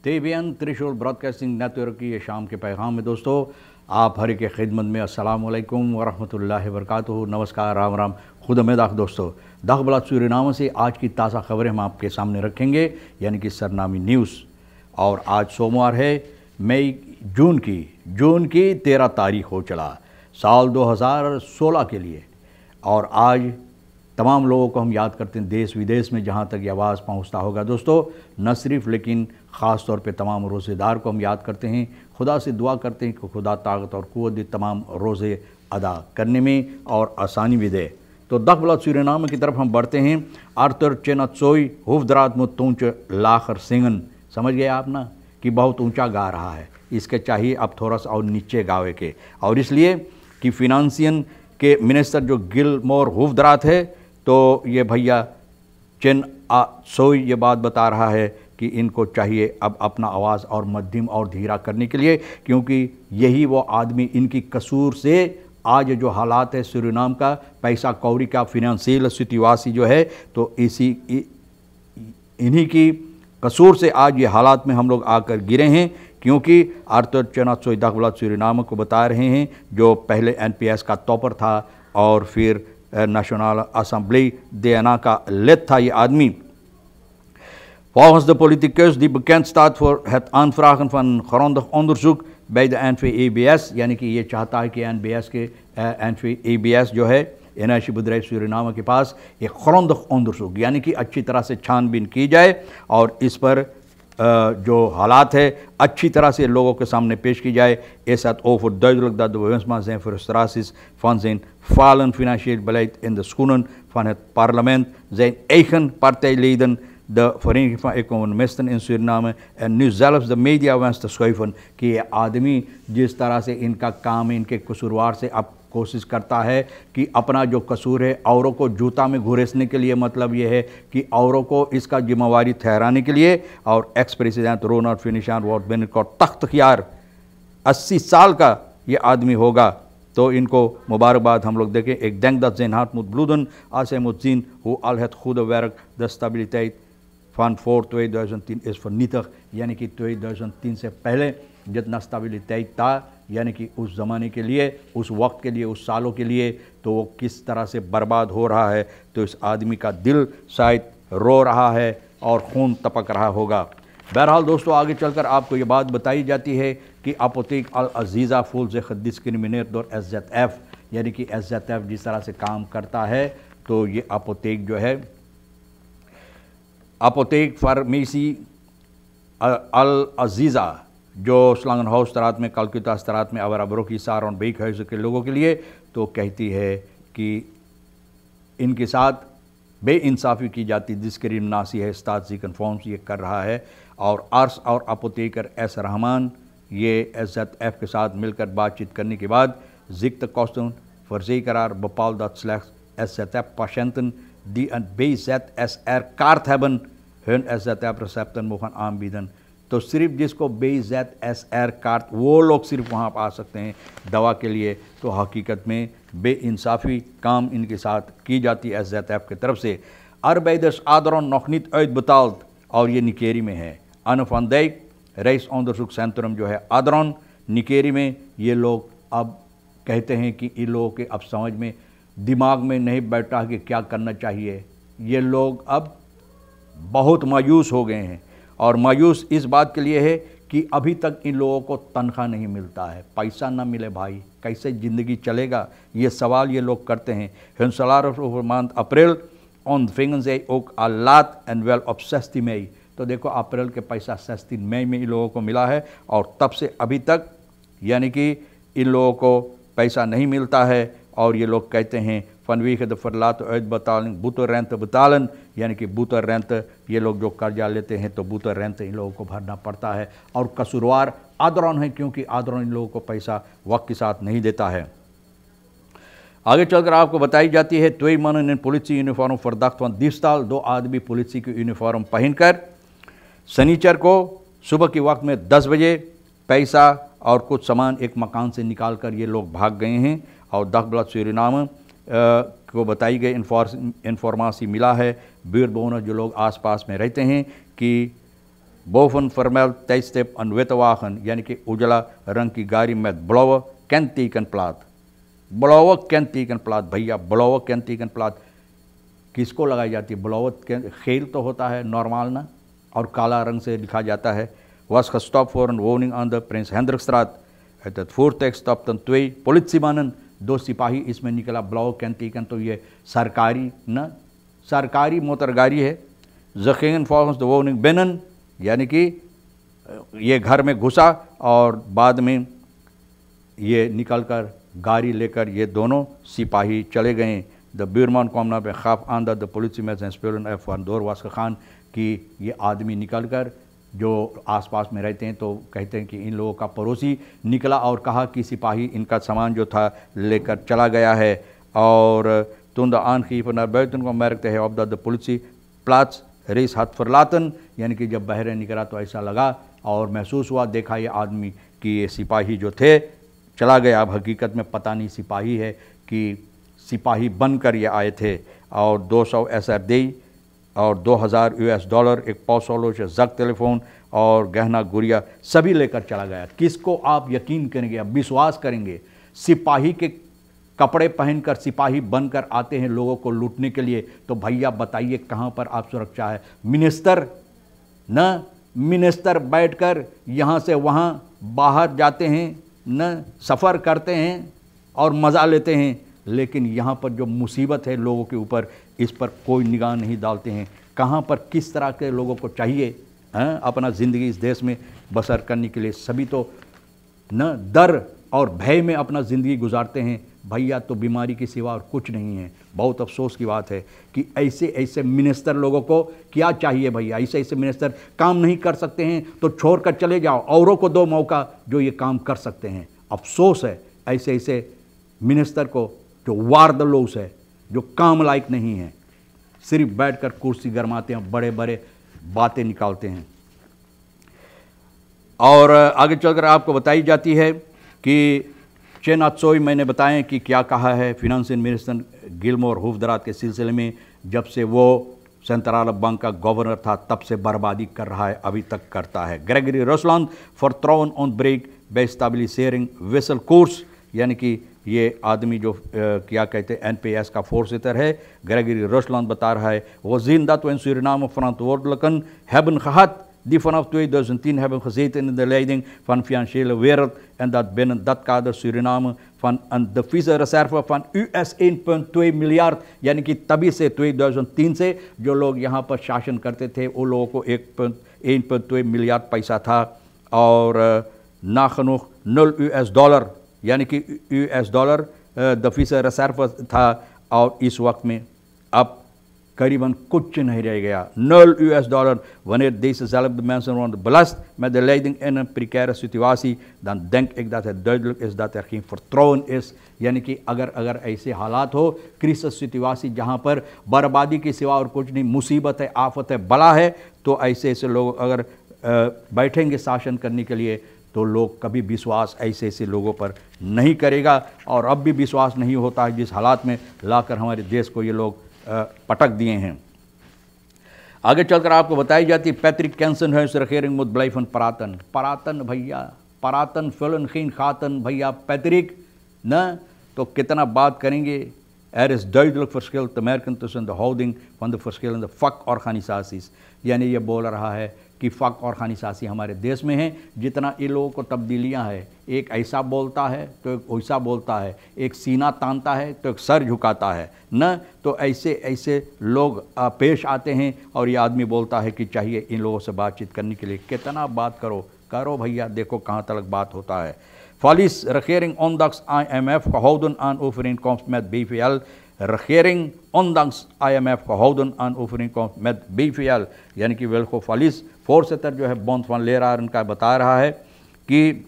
TBN त्रिशूल broadcasting network की ये शाम के पैगाम में दोस्तों आप हर के खिदमत में अस्सलाम वालेकुम वरहमतुल्लाहि वबरकातुहू। नमस्कार, राम राम, खुद में दाख दोस्तों। दाख बला सूरीनामा से आज की ताज़ा खबरें हम आपके सामने रखेंगे, यानी कि सरनामी न्यूज़। और आज सोमवार है, जून की 13 तारीख हो चला साल 2016 के लिए। और आज तमाम लोगों को हम याद करते हैं देश विदेश में जहाँ तक ये आवाज़ पहुँचता होगा दोस्तों, न सिर्फ लेकिन ख़ास तौर पे तमाम रोज़ेदार को हम याद करते हैं। खुदा से दुआ करते हैं कि खुदा ताकत और क़ुव्वत दे तमाम रोज़े अदा करने में और आसानी भी दे। तो दख बला सूरीनामा की तरफ हम बढ़ते हैं। आर्थर चेनाचोई हुफदरात मुतूंच लाखर सिंगन, समझ गए आप ना कि बहुत ऊंचा गा रहा है, इसके चाहिए अब थोड़ा सा और नीचे गावे के। और इसलिए कि फिनांसियन के मिनिस्टर जो गिलमोर हुफदरात है, तो ये भैया चेन सोई ये बात बता रहा है कि इनको चाहिए अब अपना आवाज़ और मध्यम और धीरा करने के लिए, क्योंकि यही वो आदमी इनकी कसूर से आज जो हालात है सूरीनाम का, पैसा कौड़ी का, फिनेंशियल सिचुएशन जो है, तो इन्हीं की कसूर से आज ये हालात में हम लोग आकर गिरे हैं। क्योंकि आर्थर चेनाचोई दख बला सूरीनामा को बता रहे हैं, जो पहले NPS का टॉपर था और फिर नेशनल असेंबली देना का लेद था ये आदमी। Volgens de politicus die bekend staat voor het aanvragen van grondig onderzoek bij de NVEBS, यानी कि ये चाहता है कि NVEBS जो है एनर्जी bedrijf सूरीनामा के पास एक grondig onderzoek यानी कि अच्छी तरह से छानबीन की जाए और इस पर जो हालात है अच्छी तरह से लोगों के सामने पेश की जाए। Is het overduidelijk dat de bewindsman zijn frustraties van zijn falend financieel beleid in de schoenen van het parlement, zijn eigen partijleden, de Vereniging van Economisten in Suriname en nu zelfs de media wenst te schuiven कि ये आदमी जिस तरह से इनका काम है, इनके कसूरवार से अब कोशिश करता है कि अपना जो कसूर है औरों को जूता में घुरेसने के लिए, मतलब ये है कि औरों को इसका जिम्मेवारी ठहराने के लिए। और एक्स प्रेसिडेंट रोनाल्ड फिनिशान वॉट बेनेट को तख्तयार 80 साल का ये आदमी होगा, तो इनको मुबारकबाद हम लोग देखें। Ik denk dat zijn hart moet bloeden als hij moet zien hoe al het goede werk, de stabiliteit van voor 2010 is vernietigd, यानी कि 2003 से पहले जितना स्टेबिलिटी था, यानी कि उस ज़माने के लिए, उस वक्त के लिए, उस सालों के लिए, तो वो किस तरह से बर्बाद हो रहा है। तो इस आदमी का दिल शायद रो रहा है और खून टपक रहा होगा। बहरहाल दोस्तों, आगे चलकर आपको ये बात बताई जाती है कि अपोतेक अल अजीज़ा फूल से डिस्क्रिमिनेट door SZF, यानी कि SZF जिस तरह से काम करता है, तो ये अपोतेक जो है, अपोतेक फार्मेसी अल अजीज़ा जो स्लांगन हाउस तरात में, कलकत्ता तरात में अवराबरों की सार और बेक है के लोगों के लिए, तो कहती है कि इनके साथ बेइंसाफ़ी की जाती, डिस्क्रिमिनेशन है, स्टाजी कन्फर्म्स ये कर रहा है। और आर्स और अपोतेकर एस रहमान ये SZF के साथ मिलकर बातचीत करने के बाद जिक्त कोस्टन verzekeraar bepaald dat slechts SZF-patiënten die een BZSR-kaart hebben hun SZF-recepten mogen aanbieden। तो सिर्फ जिसको BZSR कार्ड, वो लोग सिर्फ वहाँ पर आ सकते हैं दवा के लिए। तो हकीकत में बेइंसाफ़ी काम इनके साथ की जाती है SZF की तरफ से। Arbeiders Adron nog niet uitbetaald, और ये निकेरी में है। Anne van Dijk रेसonderzoekcentrum जो है आदरॉन निकेरी में, ये लोग अब कहते हैं कि इन लोगों के अब समझ में, दिमाग में नहीं बैठा कि क्या करना चाहिए। ये लोग अब बहुत मायूस हो गए हैं, और मायूस इस बात के लिए है कि अभी तक इन लोगों को तनख्वाह नहीं मिलता है। पैसा ना मिले भाई, कैसे ज़िंदगी चलेगा, ये सवाल ये लोग करते हैं। Hun salaris over maand april ontvingen zij ook al laat en wel op 16 mei। तो देखो अप्रैल के पैसा 16 मई में इन लोगों को मिला है, और तब से अभी तक यानी कि इन लोगों को पैसा नहीं मिलता है। और ये लोग कहते हैं vanwege de verlaten uitbetaling boeterente betalen, यानी कि बूतर रेंट, ये लोग जो कर्जा लेते हैं तो बूतर रेंट इन लोगों को भरना पड़ता है। और कसूरवार आदरॉन है, क्योंकि आदरॉन इन लोगों को पैसा वक्त के साथ नहीं देता है। आगे चलकर आपको बताई जाती है, 2 mannen in politie-uniform verdacht van diefstal, 2 आदमी पुलिस की यूनिफॉर्म पहनकर शनिचर को सुबह के वक्त में 10 बजे पैसा और कुछ सामान एक मकान से निकाल कर ये लोग भाग गए हैं। और दख बला सूरीनामा को बताई गई इंफॉर्मेशन मिला है, बीर बोनर जो लोग आसपास में रहते हैं, कि बोफन फॉर्मेल तेस्टेप अन वित वाहन, यानी कि उजला रंग की गाड़ी में ब्लॉव कैंतीकन प्लात, ब्लॉव कैंतीकन प्लात। भैया ब्लॉव कैंतीकन प्लात किसको लगाई जाती है? ब्लॉव खेल तो होता है नॉर्मल ना, और काला रंग से लिखा जाता है। was gestopt voor een woning aan de Prins Hendrikstraat. Uit het voertuig stapten 2 politiemannen, 2 सिपाही इसमें निकला। ब्लॉव कैंतीकन तो ये सरकारी मोटर गाड़ी है। जखेन फॉर्म्स द वोनिंग बेनन, यानी कि ये घर में घुसा और बाद में ये निकलकर गाड़ी लेकर ये दोनों सिपाही चले गए। द बुरमान कॉमना पे खाफ आंदा द पुलिस में स्पेलन एफ वन दौर वास्क खान कि ये आदमी निकलकर जो आसपास में रहते हैं तो कहते हैं कि इन लोगों का पड़ोसी निकला और कहा कि सिपाही इनका सामान जो था लेकर चला गया है। और तुंद आन खीफ नरबैतन को मरकते है ऑफ द पुलिस प्लाट्स रेस हाथ फरलातन, यानी कि जब बहरे निकला तो ऐसा लगा और महसूस हुआ, देखा ये आदमी कि ये सिपाही जो थे चला गया। अब हकीकत में पता नहीं सिपाही है कि सिपाही बनकर ये आए थे। और 200 SRD और 2000 US डॉलर, एक पौसोलो से जग टेलीफोन और गहना गुड़िया सभी लेकर चला गया। किसको आप यकीन करेंगे, अब विश्वास करेंगे? सिपाही के कपड़े पहनकर सिपाही बनकर आते हैं लोगों को लूटने के लिए, तो भैया बताइए कहाँ पर आप सुरक्षा है? मिनिस्टर बैठकर यहाँ से वहाँ बाहर जाते हैं न, सफ़र करते हैं और मज़ा लेते हैं, लेकिन यहाँ पर जो मुसीबत है लोगों के ऊपर, इस पर कोई निगाह नहीं डालते हैं। कहाँ पर किस तरह के लोगों को चाहिए अपना ज़िंदगी इस देश में बसर करने के लिए? सभी तो न डर और भय में अपना ज़िंदगी गुजारते हैं। भैया तो बीमारी की सिवा और कुछ नहीं है। बहुत अफसोस की बात है कि ऐसे मिनिस्टर लोगों को क्या चाहिए भैया? ऐसे मिनिस्टर काम नहीं कर सकते हैं तो छोड़कर चले जाओ, औरों को दो मौका जो ये काम कर सकते हैं। अफसोस है ऐसे मिनिस्टर को जो वारदलोस है, जो काम लायक नहीं है, सिर्फ बैठकर कुर्सी गरमाते हैं, बड़े बड़े बातें निकालते हैं। और आगे चलकर आपको बताई जाती है कि चेन आत्सोई मैंने बताएं कि क्या कहा है फिनेंशियल मिनिस्टर गिलमोर हुफदरात के सिलसिले में। जब से वो सेंट्रल बैंक का गवर्नर था तब से बर्बादी कर रहा है, अभी तक करता है। ग्रेगरी रोसलैंड for thrown on brake by stabilising vessel course, यानी कि ये आदमी जो क्या कहते हैं NPS का voorzitter है, ग्रेगरी रोसलैंड बता रहा है, वो zien dat we in Suriname verantwoordelijken hebben gehad die vanaf 2010 hebben gezeten in de leiding van de financiële wereld en dat binnen dat kader Suriname van een deviezenreserve van US 1.2 miljard, यानी कि तभी से 2003 से जो लोग यहाँ पर शासन करते थे वो लोगों को 1.2 मिलियर्ड पैसा था और नाखनुख 0 US डॉलर, यानी कि US डॉलर deviezen reserve था। और इस वक्त में अब करीबन कुछ नहीं रह गया, 0 US dollar. Wanneer dezezelfde mensen worden belast met de leiding in een precaire situatie, dan denk ik dat het duidelijk is dat er geen vertrouwen is। यानी कि अगर ऐसे हालात हो, क्रिसिस सिचुएसी जहाँ पर बर्बादी के सिवा और कुछ नहीं, मुसीबत है, आफत है, बला है, तो ऐसे लोग अगर बैठेंगे शासन करने के लिए तो लोग कभी विश्वास ऐसे लोगों पर नहीं करेगा। और अब भी विश्वास नहीं होता है जिस हालात में लाकर हमारे देश को ये लोग पटक दिए हैं। आगे चलकर आपको बताई जाती है पैट्रिक कैंसन है regering moet blijven praten। परातन भैया, परातन vullen geen gaten भैया, पैट्रिक न तो कितना बात करेंगे। Er is duidelijk verschil te merken tussen de houding van de verschillende vakorganisaties। यानी ये बोल रहा है कि फ़क ऑर्गेनाइजेशन हमारे देश में है, जितना इन लोगों को तब्दीलियां है, एक ऐसा बोलता है तो एक वैसा बोलता है, एक सीना तानता है तो एक सर झुकाता है न, तो ऐसे लोग पेश आते हैं। और ये आदमी बोलता है कि चाहिए इन लोगों से बातचीत करने के लिए। कितना बात करो भैया, देखो कहाँ तक बात होता है। Fallis regering ondanks IMF gehouden aan overeenkomst met BVL। regering ondanks IMF gehouden aan overeenkomst met BVL, यानी कि वेल्को फालिस voorzitter जो है बॉन्ड van leraren का बता रहा है कि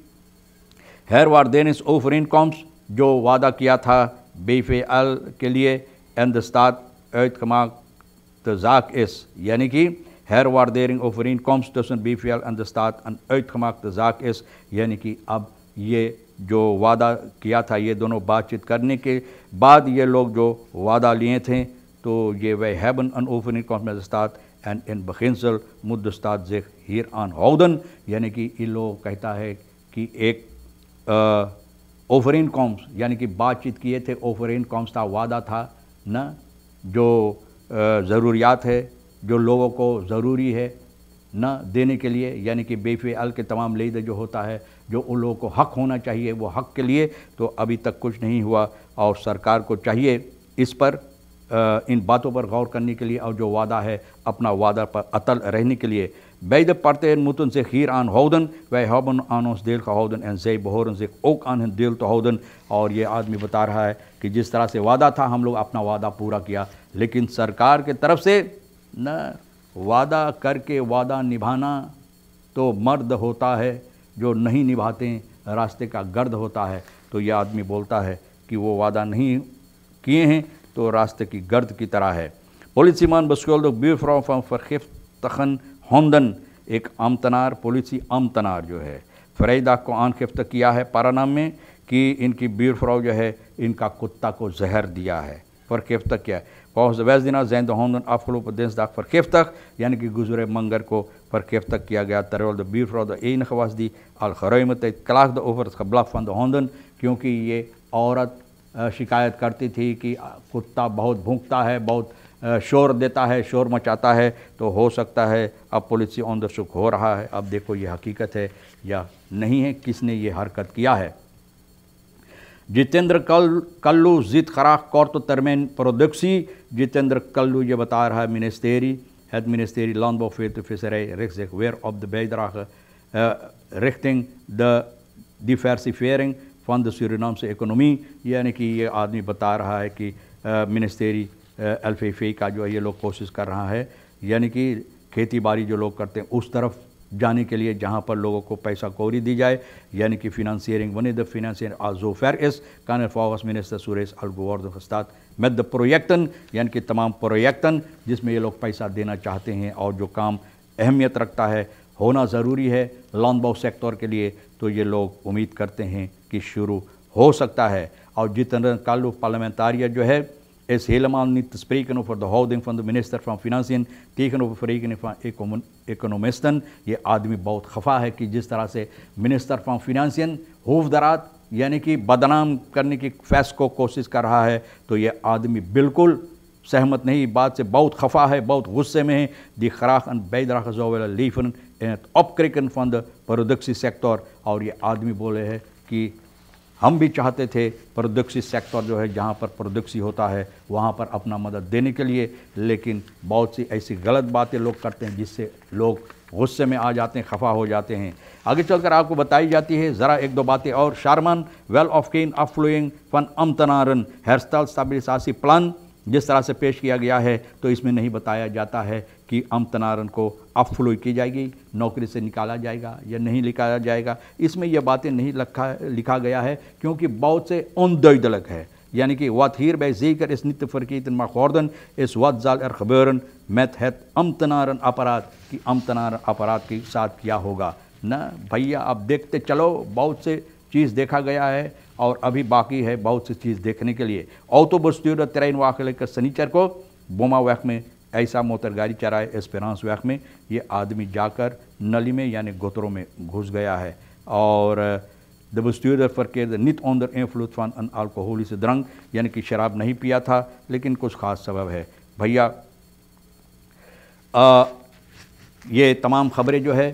herwaarderingsovereenkomst जो वादा किया था BVL के लिए en de staat uitgemaakte zaak is, यानी कि herwaarderingsovereenkomst tussen BVL en de staat een uitgemaakte zaak is, यानी कि अब ये जो वादा किया था, ये दोनों बातचीत करने के बाद ये लोग जो वादा लिए थे तो ये वे hebben een overeenkomst met de staat en in beginsel moet de staat zich hieraan houden, यानी कि ये लोग कहता है कि एक overeenkomst यानी कि बातचीत किए थे, overeenkomst था, वादा था न, जो ज़रूरियात है, जो लोगों को ज़रूरी है न देने के लिए, यानी कि बेफ़िअल के तमाम लेदे जो होता है, जो उन लोगों को हक़ होना चाहिए वो हक़ के लिए, तो अभी तक कुछ नहीं हुआ। और सरकार को चाहिए इस पर इन बातों पर गौर करने के लिए और जो वादा है अपना वादा पर अटल रहने के लिए। Beide partijen moeten zich hieraan houden. Wij hebben aan ons deel gehouden en zij behoren zich ook aan hun deel te houden। और ये आदमी बता रहा है कि जिस तरह से वादा था हम लोग अपना वादा पूरा किया, लेकिन सरकार के तरफ से न वादा करके वादा निभाना तो मर्द होता है, जो नहीं निभाते रास्ते का गर्द होता है। तो यह आदमी बोलता है कि वो वादा नहीं किए हैं तो रास्ते की गर्द की तरह है। Politieman beschuldigt buurvrouw van vergiftigen honden। एक ambtenaar, politie ambtenaar जो है, vrijdag को aangifte किया है पारानाम में कि इनकी buurvrouw जो है इनका कुत्ता को जहर दिया है, vergiftigd किया है। Volgens de Westdienaar zijn de honden afgelopen dinsdag vergiftigd, यानी कि गुजरे मंगर को vergiftigd किया गया, terwijl de buurvrouw de enige was die al geruime tijd klaagde over het geblaf van de honden, क्योंकि ये औरत शिकायत करती थी कि कुत्ता बहुत भौंकता है, बहुत शोर देता है, शोर मचाता है। तो हो सकता है अब पुलिस onderzoek हो रहा है, अब देखो ये हकीकत है या नहीं है, किसने ये हरकत किया है। Jitendra Kullu ziet graag korte termijn productie। Jitendra Kullu ये बता रहा है het ministerie Landbouw, Veeteelt en Visserij richt zich weer op de bijdrage richting de diversifiering van de Surinaamse economie। यानी कि ये आदमी बता रहा है कि मिनिस्ट्री LVV का जो है ये लोग कोशिश कर रहा है, यानी कि खेती बाड़ी जो लोग करते हैं उस तरफ जाने के लिए जहाँ पर लोगों को पैसा कौड़ी दी जाए, यानी कि financiering, wanneer de financiering al zo ver is, kan er volgens minister Suresh al worden gestart met de projecten, यानी कि तमाम प्रोजेक्टन जिसमें ये लोग पैसा देना चाहते हैं और जो काम अहमियत रखता है, होना ज़रूरी है लैंडबाउ सेक्टर के लिए, तो ये लोग उम्मीद करते हैं कि शुरू हो सकता है। और जितेंद्र कल्लू parlementariër जो है is helemaal niet te spreken over de houding van de minister van Financiën tegenover verrekening van economisten। ये आदमी बहुत खफा है कि जिस तरह से मिनिस्टर फ्रॉम फिनेंशियन होफदरात यानी कि बदनाम करने की फैस को कोशिश कर रहा है, तो ये आदमी बिल्कुल सहमत नहीं, बात से बहुत खफा है, बहुत गुस्से में है। Die graag een bijdrage zou willen leveren in het opkrikken van de productiesector। और ये आदमी बोले हैं कि हम भी चाहते थे प्रोडक्सी सेक्टर जो है जहाँ पर प्रोडक्सी होता है वहाँ पर अपना मदद देने के लिए, लेकिन बहुत सी ऐसी गलत बातें लोग करते हैं जिससे लोग गुस्से में आ जाते हैं, खफा हो जाते हैं। आगे चलकर आपको बताई जाती है ज़रा एक दो बातें और। शारमान वेल ऑफ केन अफ्लुइंग फन अम्तनारन हेरस्टाइल स्टेबिलिसासी प्लान जिस तरह से पेश किया गया है, तो इसमें नहीं बताया जाता है कि अम्तनारन को अफ्लुई की जाएगी, नौकरी से निकाला जाएगा या नहीं निकाला जाएगा। इसमें यह बातें नहीं लिखा गया है क्योंकि बहुत से onduidelijk है, यानी कि wat hierbij zeker is niet te vergeten mag worden is wat zal er gebeuren met het ambtenarenapparaat कि ambtenarenapparaat के साथ क्या होगा ना भैया। अब देखते चलो, बहुत से चीज़ देखा गया है और अभी बाकी है बहुत सी चीज़ देखने के लिए। autobestuurder treinwagenlijke सनीचर को बोमावैक में ऐसा मोटर गाड़ी चलाए एस्पेरांस वैक में, ये आदमी जाकर नली में यानी गोतरों में घुस गया है। और de bestuurder verkeerde niet onder invloed van een alcoholische drank, यानी कि शराब नहीं पिया था, लेकिन कुछ ख़ास सबब है। भैया ये तमाम ख़बरें जो है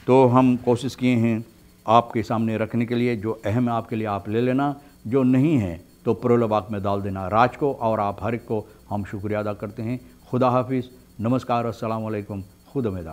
तो हम कोशिश किए हैं आपके सामने रखने के लिए, जो अहम है आपके लिए आप ले लेना, जो नहीं है तो प्रोलोबाग में डाल देना राज को। और आप हर एक को हम शुक्रिया अदा करते हैं। खुदा हाफिज़, नमस्कार, अस्सलाम वालेकुम, खुद उम्मीद।